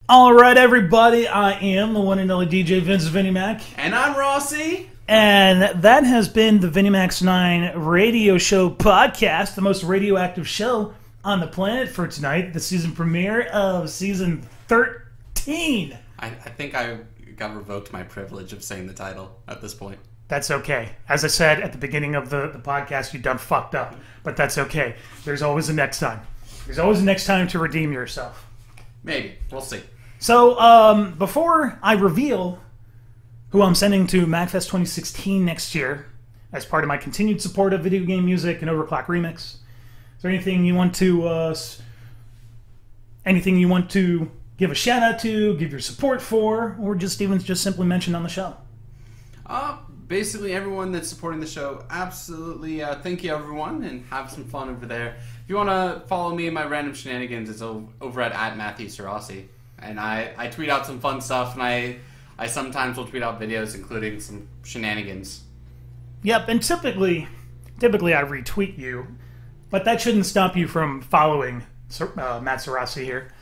All right, everybody. I am the one and only DJ Vince VinnyMac. And I'm Rossi. And that has been the VinnyMac's 9 radio show podcast, the most radioactive show on the planet for tonight, the season premiere of season 13. I think I got revoked my privilege of saying the title at this point. That's okay. As I said at the beginning of the podcast, you done fucked up. But that's okay. There's always a next time. There's always a next time to redeem yourself. Maybe. We'll see. So, before I reveal who I'm sending to MacFest 2016 next year, as part of my continued support of video game music and Overclock Remix, is there anything you want to give a shout out to, give your support for, or just simply mention on the show? Basically, everyone that's supporting the show, absolutely thank you, everyone, and have some fun over there. If you want to follow me in my random shenanigans, it's over at Matthew Sarossi. And I tweet out some fun stuff, and I sometimes will tweet out videos, including some shenanigans. Yep, and typically I retweet you, but that shouldn't stop you from following Matt Sarossi here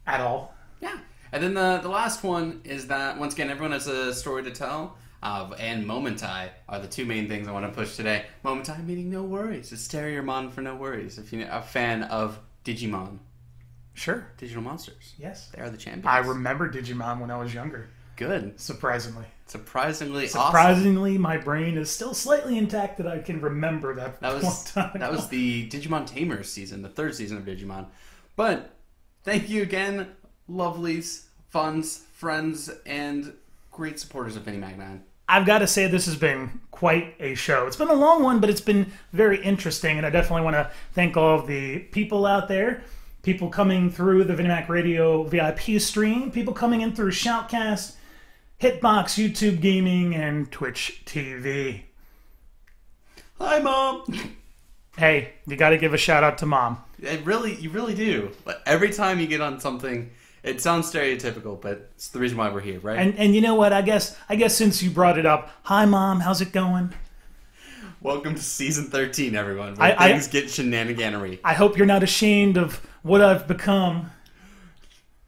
at all. Yeah. And then the last one is that, once again, everyone has a story to tell. And Momentai are the two main things I want to push today. Momentai meaning no worries. It's Stereomon for no worries. If you're a fan of Digimon. Sure. Digital monsters. Yes. They are the champions. I remember Digimon when I was younger. Good. Surprisingly, awesome. My brain is still slightly intact that I can remember that. That was the Digimon Tamers season, the third season of Digimon. But thank you again, lovelies, funs, friends, and great supporters of VinnyMac's 9. I've got to say this has been quite a show. It's been a long one, but it's been very interesting, and I definitely want to thank all of the people out there. People coming through the VinnyMac Radio VIP stream, people coming in through Shoutcast, Hitbox, YouTube Gaming, and Twitch TV. Hi, Mom! Hey, you got to give a shout out to Mom. You really do. But every time you get on something, it sounds stereotypical, but it's the reason why we're here, right? And you know what? I guess since you brought it up, hi, Mom, how's it going? Welcome to season 13, everyone, where things get shenaniganery. I hope you're not ashamed of what I've become.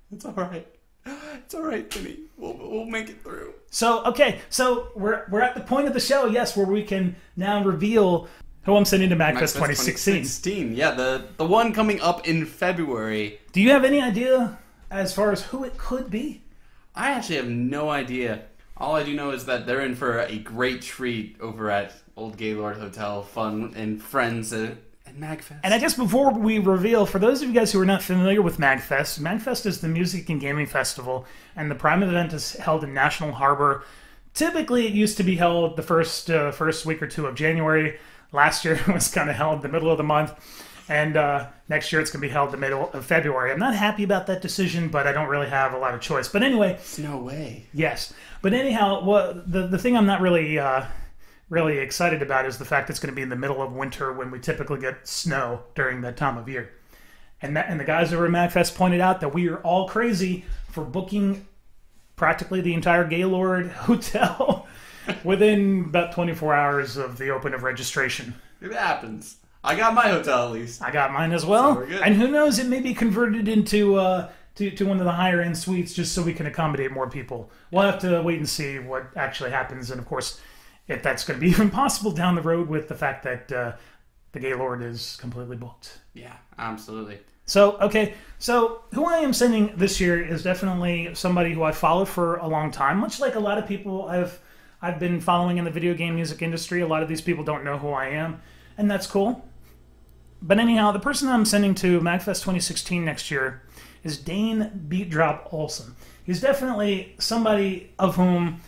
It's all right. It's all right, Vinny. We'll make it through. So, okay. So, we're at the point of the show, yes, where we can now reveal who I'm sending to MacFest 2016. Yeah, the one coming up in February. Do you have any idea as far as who it could be? I actually have no idea. All I do know is that they're in for a great treat over at Old Gaylord Hotel, fun and friends at MagFest. And I guess before we reveal, for those of you guys who are not familiar with MagFest is the music and gaming festival, and the prime event is held in National Harbor. Typically, it used to be held the first week or two of January. Last year, it was kind of held the middle of the month. And next year, it's going to be held the middle of February. I'm not happy about that decision, but I don't really have a lot of choice. But anyway... No way. Yes. But anyhow, the thing I'm not really excited about is the fact it's going to be in the middle of winter when we typically get snow during that time of year. And the guys over at MagFest pointed out that we are all crazy for booking practically the entire Gaylord Hotel within about 24 hours of the open of registration. It happens. I got my hotel at least. I got mine as well. So we're good. And who knows, it may be converted into to one of the higher end suites just so we can accommodate more people. We'll have to wait and see what actually happens, and of course, if that's going to be even possible down the road with the fact that the Gaylord is completely booked. Yeah, absolutely. So, okay, so who I am sending this year is definitely somebody who I followed for a long time, much like a lot of people I've been following in the video game music industry. A lot of these people don't know who I am, and that's cool. But anyhow, the person I'm sending to MagFest 2016 next year is Dane Beatdrop Olson. He's definitely somebody of whom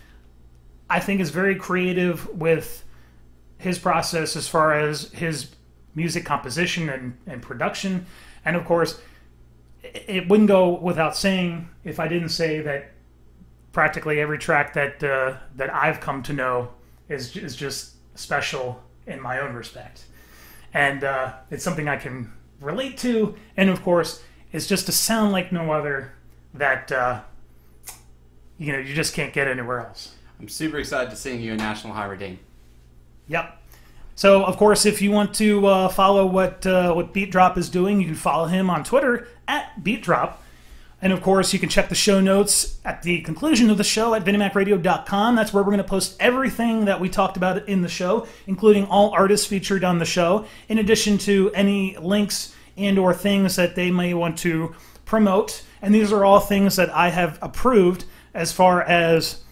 I think is very creative with his process as far as his music composition and production. And of course, it wouldn't go without saying if I didn't say that practically every track that I've come to know is just special in my own respect. And it's something I can relate to, and of course, it's just a sound like no other that you just can't get anywhere else. I'm super excited to sing you a National Harbor Dane. Yep. So, of course, if you want to follow what Beatdrop is doing, you can follow him on Twitter at Beatdrop. And of course, you can check the show notes at the conclusion of the show at VinnyMacRadio.com. That's where we're going to post everything that we talked about in the show, including all artists featured on the show, in addition to any links and or things that they may want to promote. And these are all things that I have approved as far as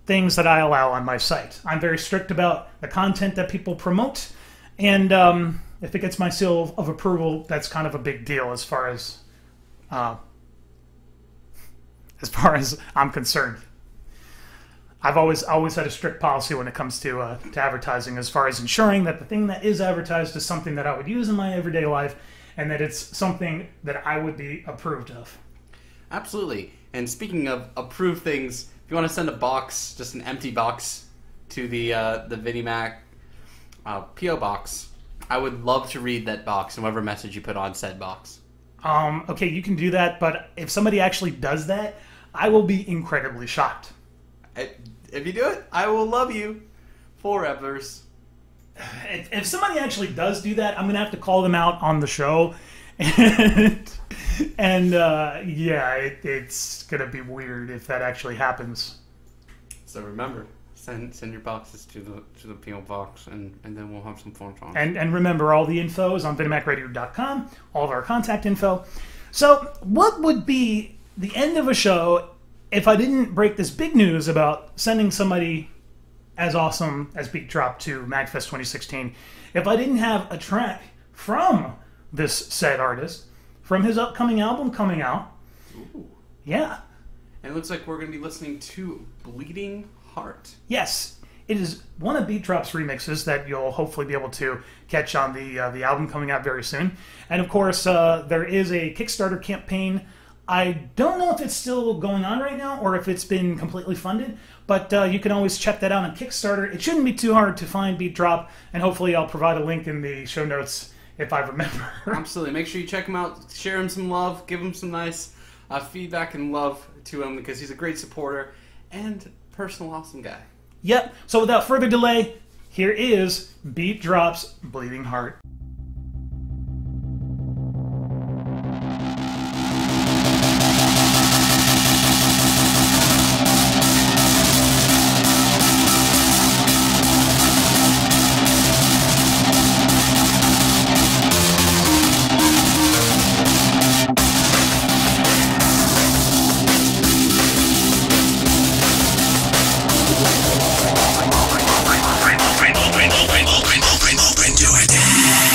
things that I allow on my site. I'm very strict about the content that people promote, and if it gets my seal of approval, that's kind of a big deal as far as I'm concerned. I've always had a strict policy when it comes to advertising, as far as ensuring that the thing that is advertised is something that I would use in my everyday life, and that it's something that I would be approved of. Absolutely. And speaking of approved things, if you want to send a box, just an empty box, to the VinnyMac P.O. box, I would love to read that box and whatever message you put on said box. Okay, you can do that, but if somebody actually does that, I will be incredibly shocked. If you do it, I will love you forever. If somebody actually does do that, I'm going to have to call them out on the show. It's going to be weird if that actually happens. So remember, send your boxes to the P.O. box, and then we'll have some fun times. And remember, all the info is on VinnyMacRadio.com, all of our contact info. So what would be the end of a show if I didn't break this big news about sending somebody as awesome as Beat Drop to MagFest 2016, if I didn't have a track from this said artist, from his upcoming album coming out? Ooh. Yeah. And it looks like we're going to be listening to Bleeding Heart. Yes. It is one of Beat Drop's remixes that you'll hopefully be able to catch on the album coming out very soon. And of course, there is a Kickstarter campaign. I don't know if it's still going on right now or if it's been completely funded, but you can always check that out on Kickstarter. It shouldn't be too hard to find Beat Drop, and hopefully I'll provide a link in the show notes if I remember. Absolutely. Make sure you check him out, share him some love, give him some nice feedback and love to him, because he's a great supporter and personal awesome guy. Yep. So without further delay, here is Beat Drop's Bleeding Heart. Open to it.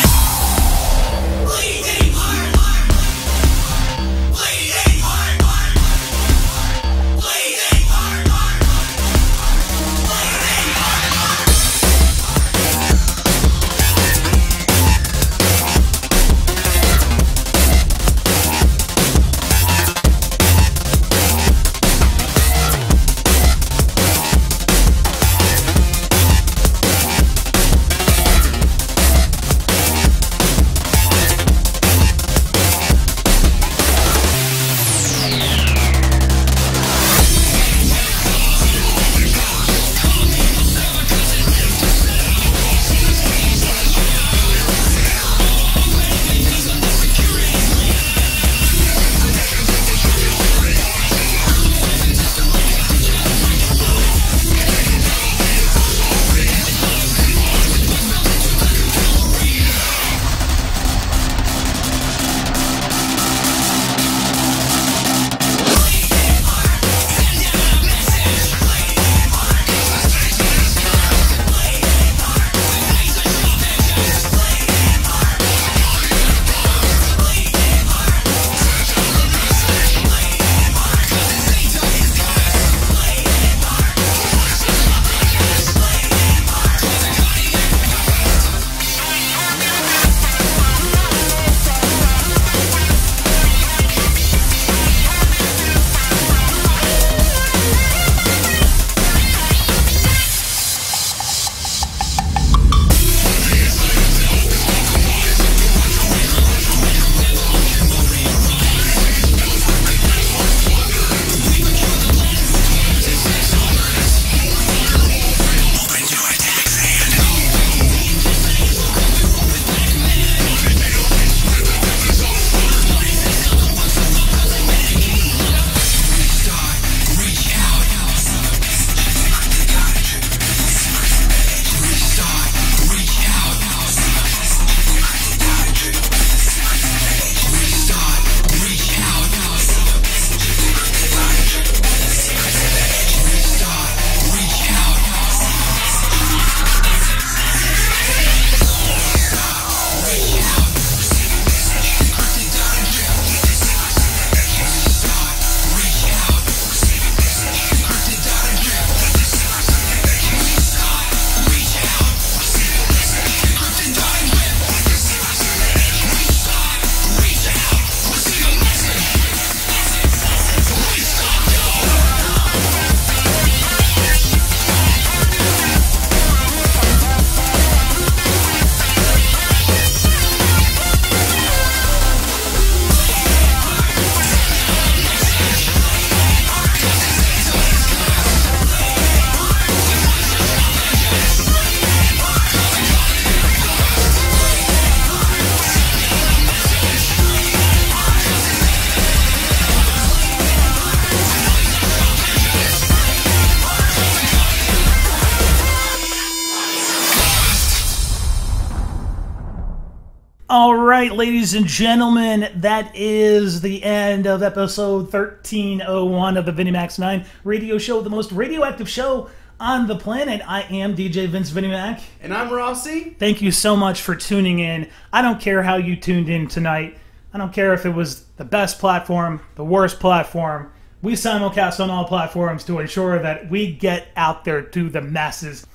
right, ladies and gentlemen, that is the end of episode 1301 of the VinnyMac's 9 radio show, the most radioactive show on the planet. I am DJ Vince VinnyMac. And I'm Rossi. Thank you so much for tuning in. I don't care how you tuned in tonight. I don't care if it was the best platform, the worst platform. We simulcast on all platforms to ensure that we get out there to the masses.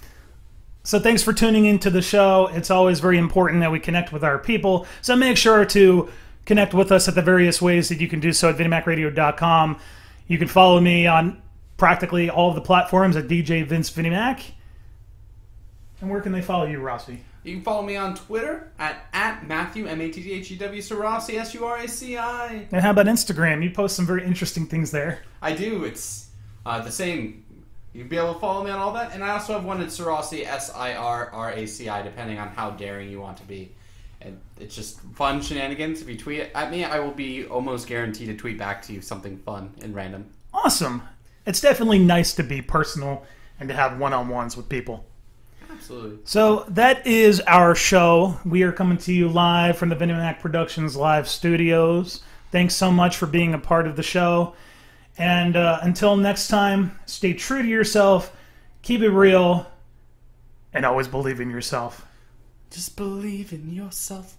So thanks for tuning into the show. It's always very important that we connect with our people. So make sure to connect with us at the various ways that you can do so at VinnyMacRadio.com. You can follow me on practically all of the platforms at DJ Vince VinnyMac. And where can they follow you, Rossi? You can follow me on Twitter at Matthew, M-A-T-T-H-E-W, Suraci, S-U-R-A-C-I. And how about Instagram? You post some very interesting things there. I do. It's the same. You can be able to follow me on all that. And I also have one at Suraci, S-I-R-R-A-C-I, depending on how daring you want to be. And it's just fun shenanigans. If you tweet at me, I will be almost guaranteed to tweet back to you something fun and random. Awesome. It's definitely nice to be personal and to have one-on-ones with people. Absolutely. So that is our show. We are coming to you live from the VinnyMac Productions live studios. Thanks so much for being a part of the show. And until next time, stay true to yourself, keep it real, and always believe in yourself. Just believe in yourself.